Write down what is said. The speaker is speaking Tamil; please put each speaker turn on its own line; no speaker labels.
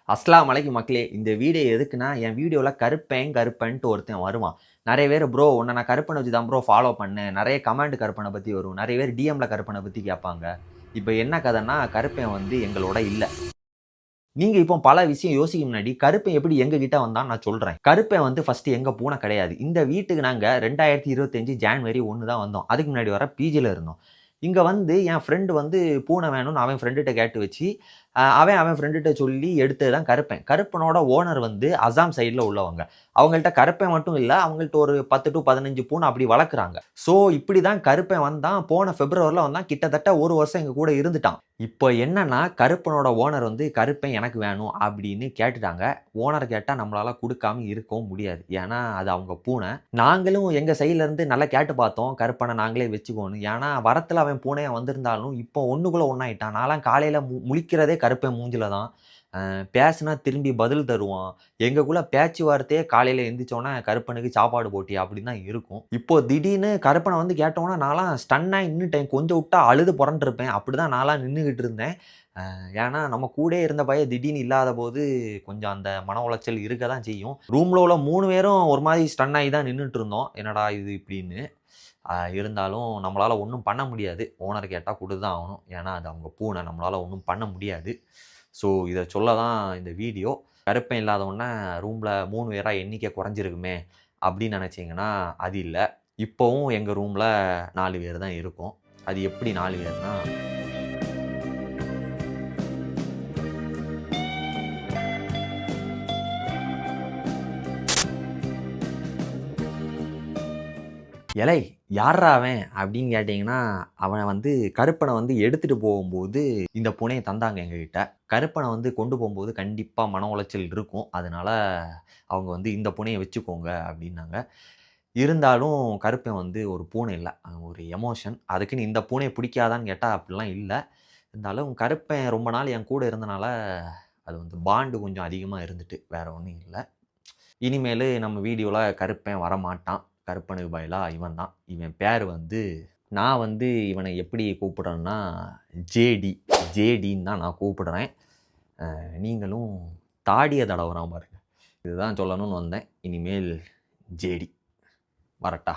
அஸ்ஸலாமு அலைக்கும் மக்களே. இந்த வீடியோ எதுக்குன்னா, என் வீடியோல கருப்பன்ட்டு ஒருத்தன் வருவான். நெறைய பேர் ப்ரோ உன்ன நான் கருப்பன வச்சு தான் ப்ரோ ஃபாலோ பண்ணேன். நெறைய கமெண்ட் கருப்பன பத்தி வரும். நெறைய பேர் டிஎம்ல கருப்பன பத்தி கேட்பாங்க. இப்ப என்ன கதைன்னா, கருப்பன் வந்து எங்களோட இல்ல. நீங்க இப்போ பல விஷயம் யோசிக்க முன்னாடி, கருப்பன் எப்படி எங்க கிட்ட வந்தான்னு நான் சொல்றேன். கருப்பன் வந்து ஃபர்ஸ்ட் எங்க பூன கிடையாது. இந்த வீட்டுக்கு நாங்க 2025 ஜான்வரி 1 தான் வந்தோம். அதுக்கு முன்னாடி வர பிஜில இருந்தோம். இங்க வந்து என் ஃப்ரெண்ட் வந்து பூனை வேணும்னு அவன் ஃப்ரெண்டுட்ட கேட்டு வச்சு, அவன் ஃப்ரெண்டுட்ட சொல்லி எடுத்தது தான் கருப்பன். கருப்பனோட ஓனர் வந்து அசாம் சைடுல உள்ளவங்க. அவங்கள்ட்ட கருப்பன் மட்டும் இல்ல, அவங்கள்ட்ட ஒரு 10 டூ 15 பூனை அப்படி வளர்க்குறாங்க. ஸோ இப்படி தான் கருப்பன் வந்தான். போன பிப்ரவரில வந்தான். கிட்டத்தட்ட 1 வருஷம் எங்க கூட இருந்துட்டான். இப்போ என்னன்னா, கருப்பனோட ஓனர் வந்து கருப்பன் எனக்கு வேணும் அப்படின்னு கேட்டுட்டாங்க. ஓனர் கேட்டா நம்மளால குடுக்காம இருக்கவும் முடியாது. ஏன்னா, அது அவங்க பூனை. நாங்களும் எங்க சைடுல இருந்து நல்லா கேட்டு பார்த்தோம். கருப்பன நாங்களே வச்சுக்கோன்னு. ஏன்னா, வரத்துல அவன் பூனையா வந்திருந்தாலும், இப்போ ஒண்ணுக்குள்ள ஒண்ணாயிட்டான். நான்லாம் காலையில முழிக்கிறதே கருப்பன் மூஞ்சில தான். பேசுனா திரும்பி பதில் தருவான். எங்கக்குள்ள பேச்சுவார்த்தையே காலையில எந்திரிச்சோனே கருப்பனுக்கு சாப்பாடு போட்டியா அப்படின்னு தான் இருக்கும். இப்போ திடீர்னு கருப்பன வந்து கேட்டோனே நான்லாம் ஸ்டன் ஆயி நின்னுட்டேன். கொஞ்சம் விட்டா அழுது புரண்டிருப்பேன். அப்படிதான் நான்லாம் நின்னுகிட்டு இருந்தேன். ஏன்னா நம்ம கூடயே இருந்த பையன் திடீர்னு இல்லாதபோது கொஞ்சம் அந்த மன உளைச்சல் இருக்க தான் செய்யும். ரூம்ல உள்ள 3 பேரும் ஒரு மாரி ஸ்டன் ஆயி தான் நின்னுட்டு இருந்தோம். என்னடா இது இப்படின்னு. இருந்தாலும் நம்மளால ஒண்ணும் பண்ண முடியாது. ஓனர் கேட்டா குடுத்து தான் ஆகணும். ஏன்னா அது அவங்க பூனை. நம்மளால ஒண்ணும் பண்ண முடியாது. ஸோ இத சொல்ல தான் இந்த வீடியோ. கருப்பன் இல்லாதவுடனே ரூம்ல 3 பேரா எண்ணிக்கை குறைஞ்சிருக்குமே அப்படின்னு நினைச்சீங்கன்னா, அது இல்ல. இப்பவும் எங்க ரூம்ல 4 பேர் தான் இருக்கோம். அது எப்படி 4 பேர்னா, "ஏலே யார்றா அவன்?" அப்படின்னு கேட்டீங்கன்னா, அவன வந்து கருப்பன வந்து எடுத்துட்டு போகும்போது இந்த பூனைய தந்தாங்க எங்ககிட்ட. கருப்பன வந்து கொண்டு போம்போது கண்டிப்பா மன உளைச்சல் இருக்கும். அதனால அவங்க வந்து இந்த பூனைய வச்சுக்கோங்க அப்படின்னாங்க. இருந்தாலும் கருப்பன் வந்து ஒரு பூனை இல்ல. ஒரு எமோஷன். அதுக்குன்னு இந்த பூனைய பிடிக்காதான்னு கேட்டா அப்படிலாம் இல்ல. இருந்தாலும் கருப்பன் ரொம்ப நாள் என் கூட இருந்தனால, அது வந்து பாண்ட் கொஞ்சம் அதிகமா இருந்துட்டு. வேற ஒண்ணும் இல்ல. இனிமேலு நம்ம வீடியோல கருப்பன் வரமாட்டான். கருப்பனுக்கு பதிலா இவன் தான். இவன் பேரு வந்து நான் வந்து இவன எப்படி கூப்பிடுறேன்னா, ஜேடி. ஜேடின்னு தான் நான் கூப்பிடுறேன். நீங்களும் தாடிய தடவுறான் பாருங்க. இதுதான் சொல்லணும்னு வந்தேன். இனிமேல் ஜேடி. வரட்டா?